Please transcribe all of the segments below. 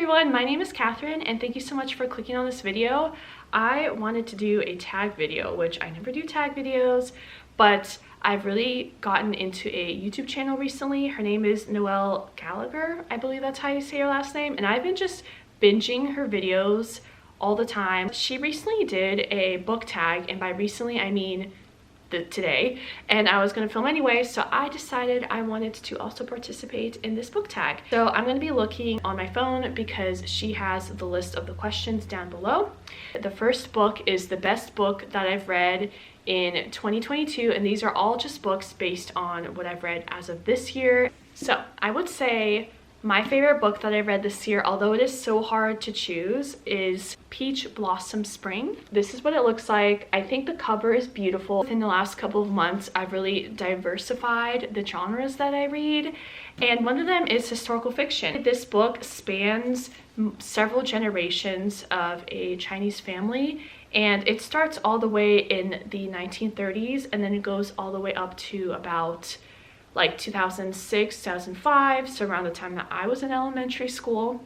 everyone, my name is Catherine and thank you so much for clicking on this video. I wanted to do a tag video, which I never do tag videos, but I've really gotten into a YouTube channel recently. Her name is Noelle Gallagher, I believe that's how you say her last name, and I've been just binging her videos all the time. She recently did a book tag, and by recently I mean today, and I was going to film anyway, so I decided I wanted to also participate in this book tag. So I'm going to be looking on my phone because she has the list of the questions down below. The first book is the best book that I've read in 2022, and these are all just books based on what I've read as of this year. So I would say my favorite book that I read this year, although it is so hard to choose, is Peach Blossom Spring. This is what it looks like. I think the cover is beautiful. In the last couple of months, I've really diversified the genres that I read, and one of them is historical fiction. This book spans several generations of a Chinese family, and it starts all the way in the 1930s, and then it goes all the way up to about like 2006, 2005, so around the time that I was in elementary school.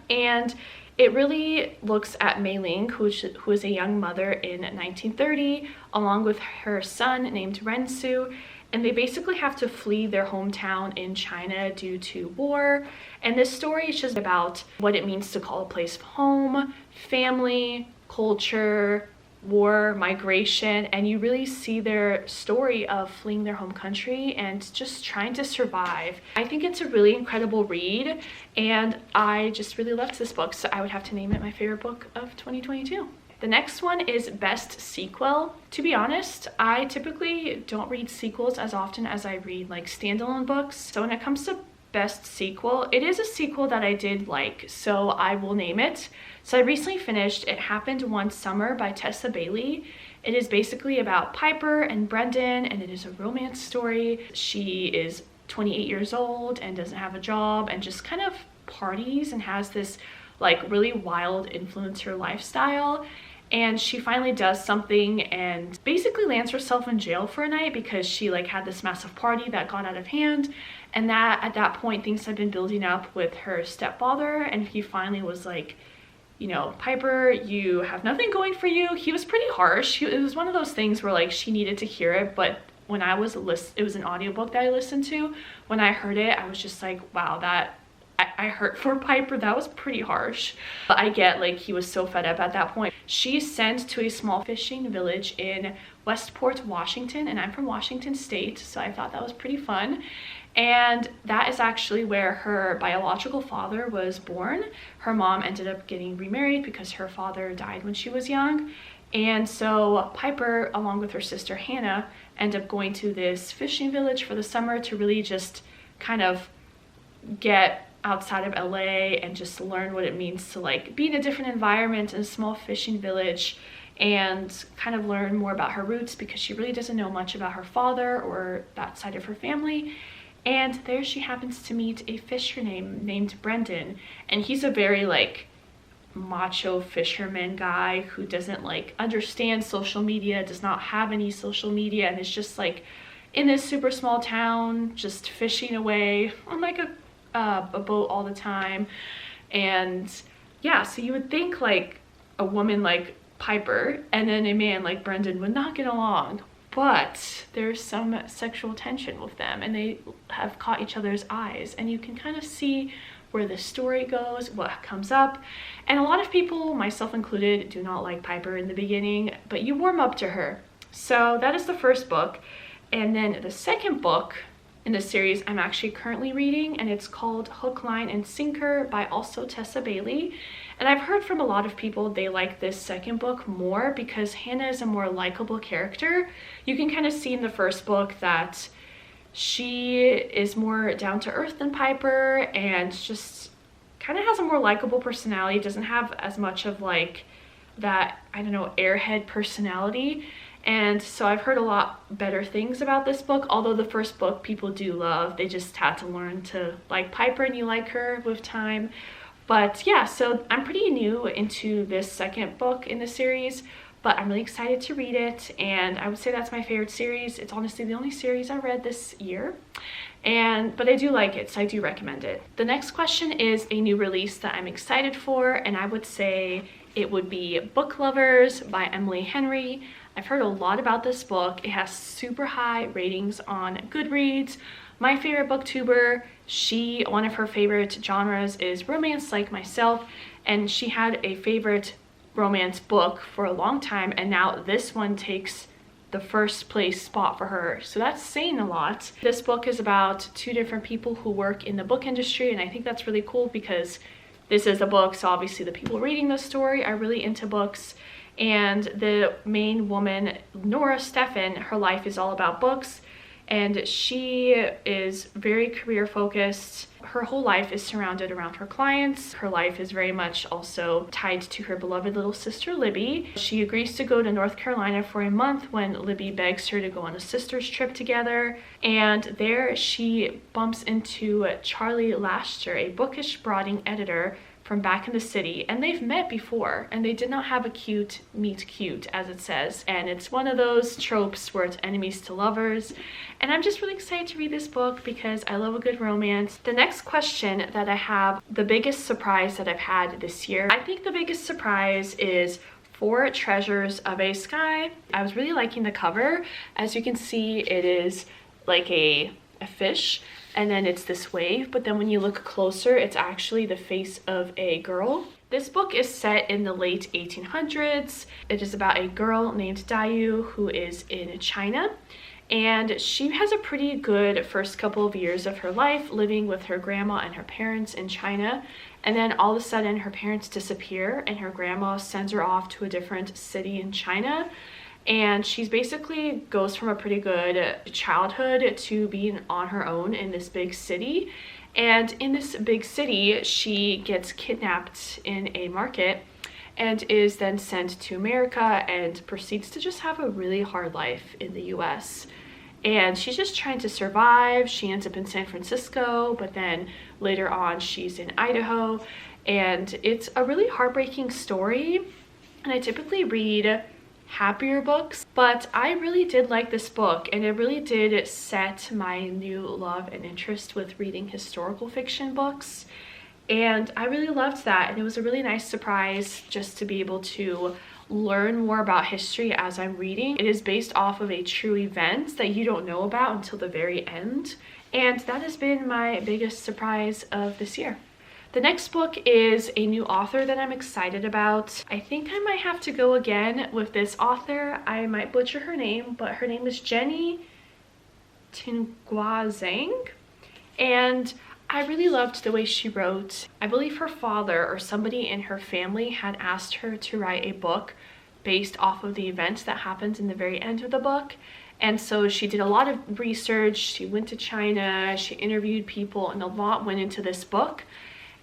And it really looks at Mei Ling, who is a young mother in 1930, along with her son named Ren Su, and they basically have to flee their hometown in China due to war. And this story is just about what it means to call a place home, family, culture, war, migration, and you really see their story of fleeing their home country and just trying to survive. I think it's a really incredible read, and I just really loved this book, so I would have to name it my favorite book of 2022. The next one is Best Sequel. To be honest, I typically don't read sequels as often as I read like standalone books. So when it comes to Best Sequel, it is a sequel that I did like, so I will name it. So I recently finished It Happened One Summer by Tessa Bailey. It is basically about Piper and Brendan, and it is a romance story. She is 28 years old and doesn't have a job and just kind of parties and has this like really wild influencer lifestyle. And she finally does something and basically lands herself in jail for a night because she like had this massive party that got out of hand. And that at that point things had been building up with her stepfather, and he finally was like, you know, Piper, you have nothing going for you. He was pretty harsh. It was one of those things where like she needed to hear it, but when it was an audiobook that I listened to. When I heard it, I was just like, wow, I hurt for Piper. That was pretty harsh. But I get like he was so fed up at that point. She's sent to a small fishing village in Westport, Washington, and I'm from Washington State, so I thought that was pretty fun. And that is actually where her biological father was born. Her mom ended up getting remarried because her father died when she was young. And so Piper, along with her sister Hannah, end up going to this fishing village for the summer to really just kind of get outside of LA and just learn what it means to like be in a different environment in a small fishing village, and kind of learn more about her roots because she really doesn't know much about her father or that side of her family. And there she happens to meet a fisherman named Brendan, and he's a very like macho fisherman guy who doesn't like understand social media, does not have any social media, and is just like in this super small town just fishing away on like a boat all the time. And yeah, so you would think like a woman like Piper and then a man like Brendan would not get along, but there's some sexual tension with them, and they have caught each other's eyes, and you can kind of see where the story goes, what comes up. And a lot of people, myself included, do not like Piper in the beginning, but you warm up to her. So that is the first book. And then the second book in the series I'm actually currently reading, and it's called Hook, Line, and Sinker by also Tessa Bailey. And I've heard from a lot of people they like this second book more because Hannah is a more likable character. You can kind of see in the first book that she is more down to earth than Piper and just kind of has a more likable personality, doesn't have as much of like that, I don't know, airhead personality. And so I've heard a lot better things about this book, although the first book people do love. They just had to learn to like Piper, and you like her with time. But yeah, so I'm pretty new into this second book in the series, but I'm really excited to read it, and I would say that's my favorite series. It's honestly the only series I read this year, but I do like it, so I do recommend it. The next question is a new release that I'm excited for, and I would say it would be Book Lovers by Emily Henry. I've heard a lot about this book. It has super high ratings on Goodreads. My favorite booktuber, one of her favorite genres is romance like myself, and she had a favorite romance book for a long time, and now this one takes the first place spot for her, so that's saying a lot. This book is about two different people who work in the book industry, and I think that's really cool because this is a book, so obviously the people reading the story are really into books, and the main woman, Nora Stephan, her life is all about books, and she is very career focused. Her whole life is surrounded around her clients. Her life is very much also tied to her beloved little sister, Libby. She agrees to go to North Carolina for a month when Libby begs her to go on a sister's trip together. And there she bumps into Charlie Laster, a bookish brooding editor from back in the city, and they've met before, and they did not have a cute meet cute, as it says, and it's one of those tropes where it's enemies to lovers, and I'm just really excited to read this book because I love a good romance. The next question that I have, the biggest surprise that I've had this year, I think the biggest surprise is Four Treasures of a Sky. I was really liking the cover. As you can see, it is like a fish, and then it's this wave, but then when you look closer, it's actually the face of a girl. This book is set in the late 1800s. It is about a girl named Dayu who is in China, and she has a pretty good first couple of years of her life living with her grandma and her parents in China, and then all of a sudden her parents disappear and her grandma sends her off to a different city in China. And she's basically goes from a pretty good childhood to being on her own in this big city. And in this big city, she gets kidnapped in a market and is then sent to America and proceeds to just have a really hard life in the US. And she's just trying to survive. She ends up in San Francisco, but then later on she's in Idaho. And it's a really heartbreaking story. And I typically read happier books, but I really did like this book, and it really did set my new love and interest with reading historical fiction books, and I really loved that. And it was a really nice surprise just to be able to learn more about history as I'm reading. It is based off of a true event that you don't know about until the very end, and that has been my biggest surprise of this year. The next book is a new author that I'm excited about. I think I might have to go again with this author. I might butcher her name, but her name is Jenny Tinguazang, and I really loved the way she wrote. I believe her father or somebody in her family had asked her to write a book based off of the events that happened in the very end of the book. And so she did a lot of research. She went to China, she interviewed people, and a lot went into this book.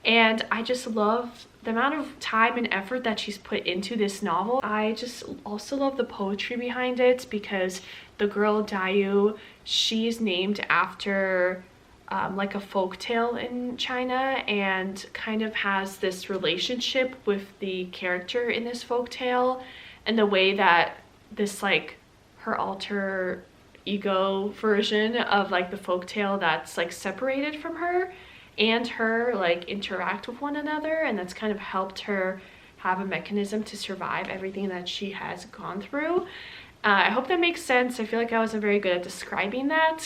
And I just love the amount of time and effort that she's put into this novel. I just also love the poetry behind it because the girl Dayu, she's named after like a folk tale in China, and kind of has this relationship with the character in this folk tale, and the way that this, like, her alter ego version of like the folk tale that's like separated from her and her like interact with one another, and that's kind of helped her have a mechanism to survive everything that she has gone through. I hope that makes sense. I feel like I wasn't very good at describing that,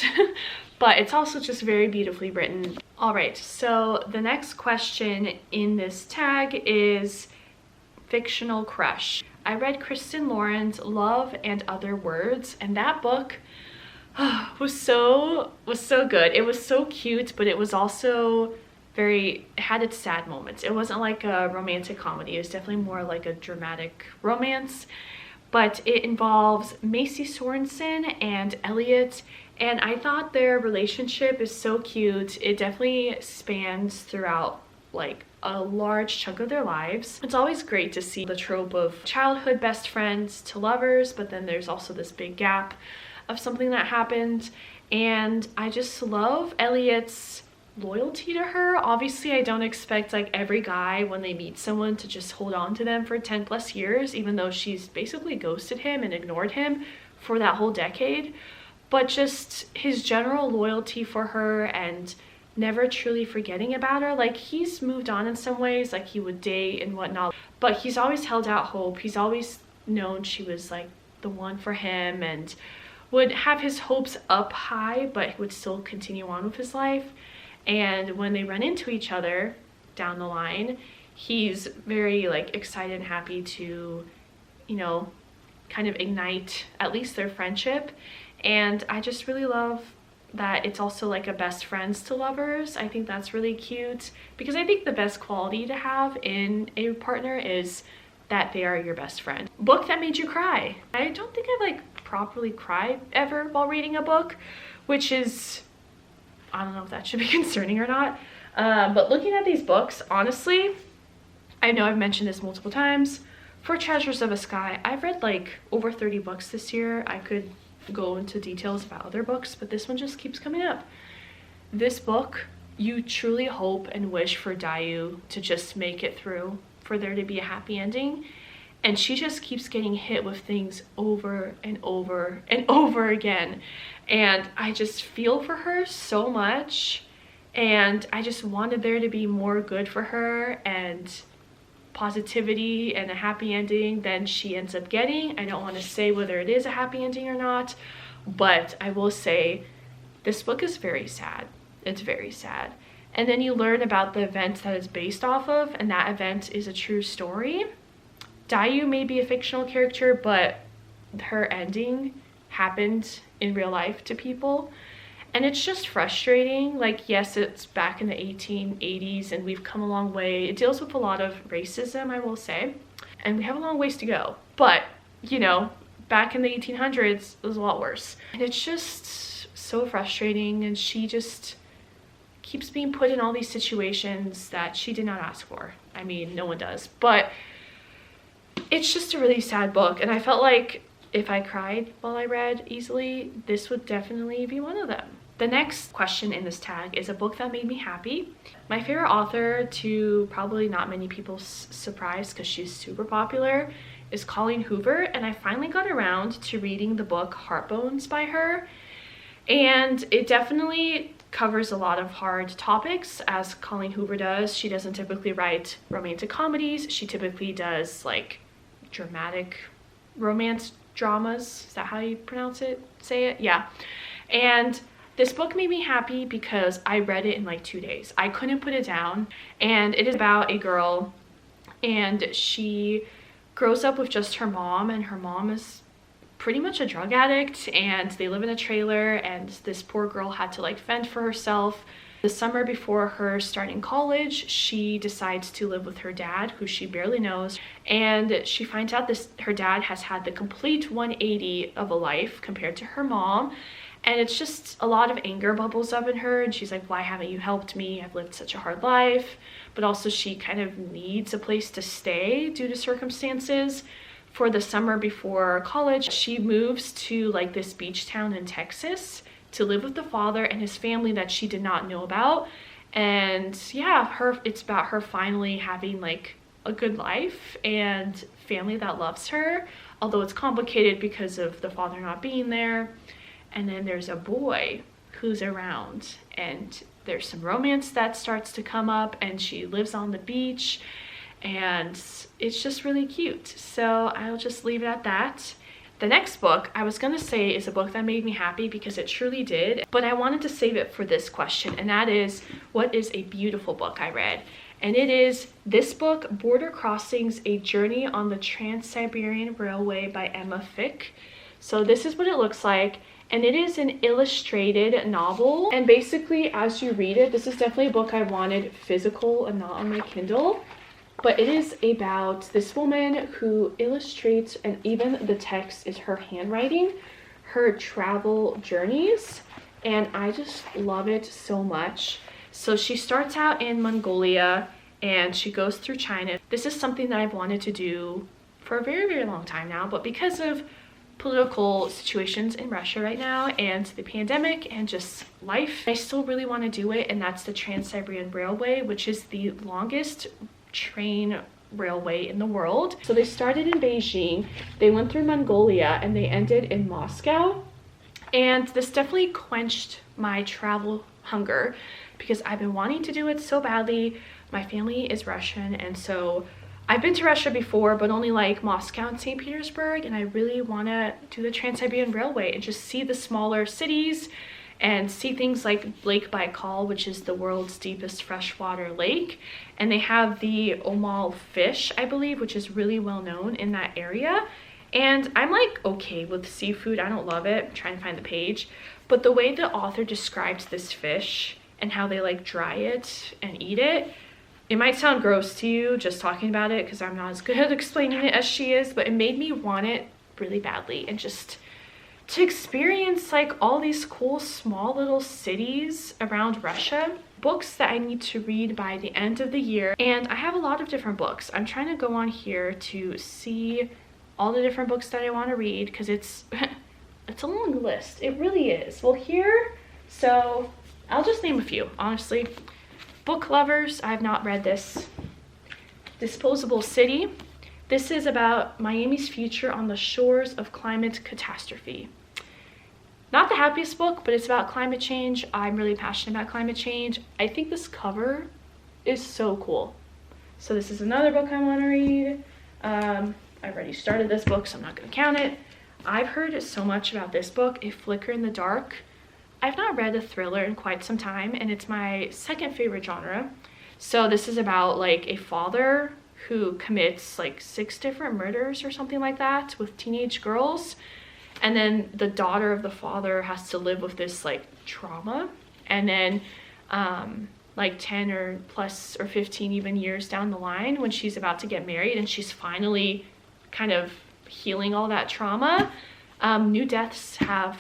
but it's also just very beautifully written. All right, so the next question in this tag is fictional crush. I read Kristen Lauren's Love and Other Words, and that book was so good. It was so cute, but it was also it had its sad moments. It wasn't like a romantic comedy. It was definitely more like a dramatic romance, but it involves Macy Sorensen and Elliot, and I thought their relationship is so cute. It definitely spans throughout like a large chunk of their lives. It's always great to see the trope of childhood best friends to lovers, but then there's also this big gap of something that happened. And I just love Elliot's loyalty to her. Obviously, I don't expect like every guy when they meet someone to just hold on to them for 10 plus years, even though she's basically ghosted him and ignored him for that whole decade. But just his general loyalty for her and never truly forgetting about her. Like, he's moved on in some ways, like he would date and whatnot, but he's always held out hope. He's always known she was like the one for him and would have his hopes up high, but he would still continue on with his life. And when they run into each other down the line, he's very like excited and happy to, you know, kind of ignite at least their friendship. And I just really love that it's also like a best friends to lovers. I think that's really cute, because I think the best quality to have in a partner is that they are your best friend. Book that made you cry. I don't think I've like properly cried ever while reading a book, which is, I don't know if that should be concerning or not. But looking at these books, honestly, I know I've mentioned this multiple times. For Treasures of a Sky, I've read like over 30 books this year. I could go into details about other books, but this one just keeps coming up. This book, you truly hope and wish for Dayu to just make it through, for there to be a happy ending. And she just keeps getting hit with things over and over and over again. And I just feel for her so much. And I just wanted there to be more good for her and positivity and a happy ending than she ends up getting. I don't want to say whether it is a happy ending or not, but I will say this book is very sad. It's very sad. And then you learn about the event that it's based off of, and that event is a true story. Dayu may be a fictional character, but her ending happened in real life to people. And it's just frustrating. Like, yes, it's back in the 1880s and we've come a long way. It deals with a lot of racism, I will say, and we have a long ways to go. But, you know, back in the 1800s, it was a lot worse. And it's just so frustrating, and she just keeps being put in all these situations that she did not ask for. I mean, no one does. But it's just a really sad book, and I felt like if I cried while I read easily, this would definitely be one of them. The next question in this tag is a book that made me happy. My favorite author, to probably not many people's surprise because she's super popular, is Colleen Hoover, and I finally got around to reading the book Heartbones by her. And it definitely covers a lot of hard topics, as Colleen Hoover does. She doesn't typically write romantic comedies. She typically does like dramatic romance dramas. Is that how you pronounce it? Say it? Yeah. And this book made me happy because I read it in like 2 days. I couldn't put it down. And it is about a girl, and she grows up with just her mom, and her mom is pretty much a drug addict, and they live in a trailer, and this poor girl had to like fend for herself. The summer before her starting college, she decides to live with her dad, who she barely knows, and she finds out her dad has had the complete 180 of a life compared to her mom. And it's just a lot of anger bubbles up in her, and she's like, why haven't you helped me? I've lived such a hard life. But also she kind of needs a place to stay due to circumstances. For the summer before college, she moves to like this beach town in Texas to live with the father and his family that she did not know about. And yeah, it's about her finally having like a good life and family that loves her, although it's complicated because of the father not being there. And then there's a boy who's around, and there's some romance that starts to come up, and she lives on the beach, and it's just really cute. So I'll just leave it at that. The next book I was gonna say is a book that made me happy, because it truly did, but I wanted to save it for this question, and that is, what is a beautiful book I read? And it is this book, Border Crossings, A Journey on the Trans-Siberian Railway by Emma Fick. So this is what it looks like. And it is an illustrated novel, and basically as you read it, this is definitely a book I wanted physical and not on my Kindle, but it is about this woman who illustrates, and even the text is her handwriting, her travel journeys, and I just love it so much. So she starts out in Mongolia and she goes through China. This is something that I've wanted to do for a very, very long time now, but because of political situations in Russia right now and the pandemic and just life. I still really want to do it, and that's the Trans-Siberian Railway, which is the longest train railway in the world. So they started in Beijing, they went through Mongolia, and they ended in Moscow. And this definitely quenched my travel hunger because I've been wanting to do it so badly. My family is Russian, and so I've been to Russia before, but only like Moscow and St. Petersburg, and I really want to do the Trans-Siberian Railway and just see the smaller cities and see things like Lake Baikal, which is the world's deepest freshwater lake. And they have the Omal fish, I believe, which is really well known in that area. And I'm like okay with seafood. I don't love it. I'm trying to find the page. But the way the author describes this fish and how they like dry it and eat it, it might sound gross to you just talking about it because I'm not as good at explaining it as she is, but it made me want it really badly, and just to experience like all these cool small little cities around Russia. Books that I need to read by the end of the year, and I have a lot of different books. I'm trying to go on here to see all the different books that I want to read because it's it's a long list. It really is. Well, here, so I'll just name a few, honestly. Book Lovers, I've not read this. Disposable City. This is about Miami's future on the shores of climate catastrophe. Not the happiest book, but it's about climate change. I'm really passionate about climate change. I think this cover is so cool. So this is another book I want to read. I've already started this book, so I'm not going to count it. I've heard so much about this book, A Flicker in the Dark. I've not read a thriller in quite some time, and it's my second favorite genre. So this is about like a father who commits like 6 different murders or something like that with teenage girls, and then the daughter of the father has to live with this like trauma, and then like 10 or plus or 15 even years down the line, when she's about to get married and she's finally kind of healing all that trauma, new deaths have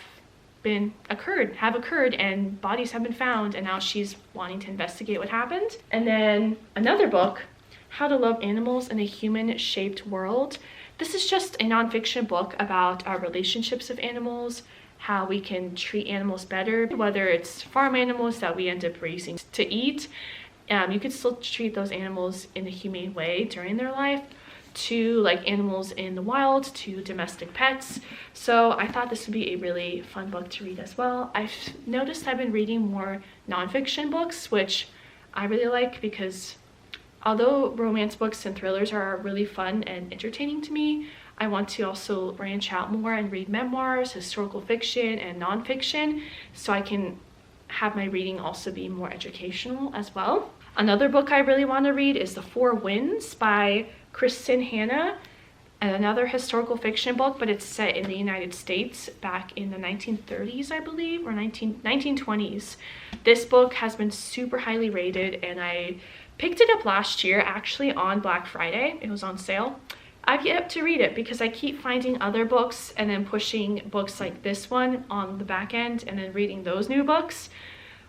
occurred and bodies have been found, and now she's wanting to investigate what happened. And then another book, How to Love Animals in a Human-Shaped World. This is just a nonfiction book about our relationships with animals, how we can treat animals better, whether it's farm animals that we end up raising to eat. You could still treat those animals in a humane way during their life, to like animals in the wild, to domestic pets. So I thought this would be a really fun book to read as well. I've noticed I've been reading more nonfiction books, which I really like, because although romance books and thrillers are really fun and entertaining to me, I want to also branch out more and read memoirs, historical fiction, and nonfiction, so I can have my reading also be more educational as well. Another book I really want to read is The Four Winds by Kristen Hanna, and another historical fiction book, but it's set in the United States back in the 1930s, I believe, or 1920s. This book has been super highly rated, and I picked it up last year actually on Black Friday. It was on sale. I've yet to read it because I keep finding other books and then pushing books like this one on the back end and then reading those new books.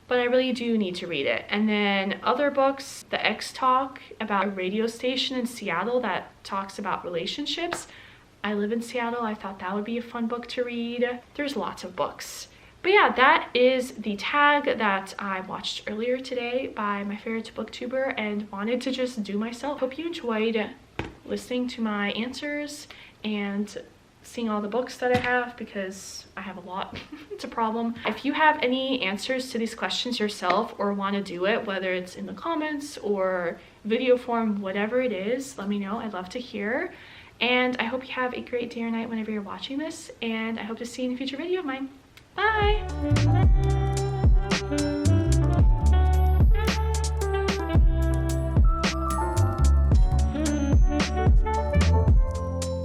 But I really do need to read it. And then other books, The X Talk, about a radio station in Seattle that talks about relationships. I live in Seattle. I thought that would be a fun book to read. There's lots of books. But yeah, that is the tag that I watched earlier today by my favorite booktuber and wanted to just do myself. Hope you enjoyed listening to my answers and seeing all the books that I have, because I have a lot. It's a problem. If you have any answers to these questions yourself or want to do it, whether it's in the comments or video form, whatever it is, let me know. I'd love to hear. And I hope you have a great day or night whenever you're watching this, and I hope to see you in a future video of mine. Bye!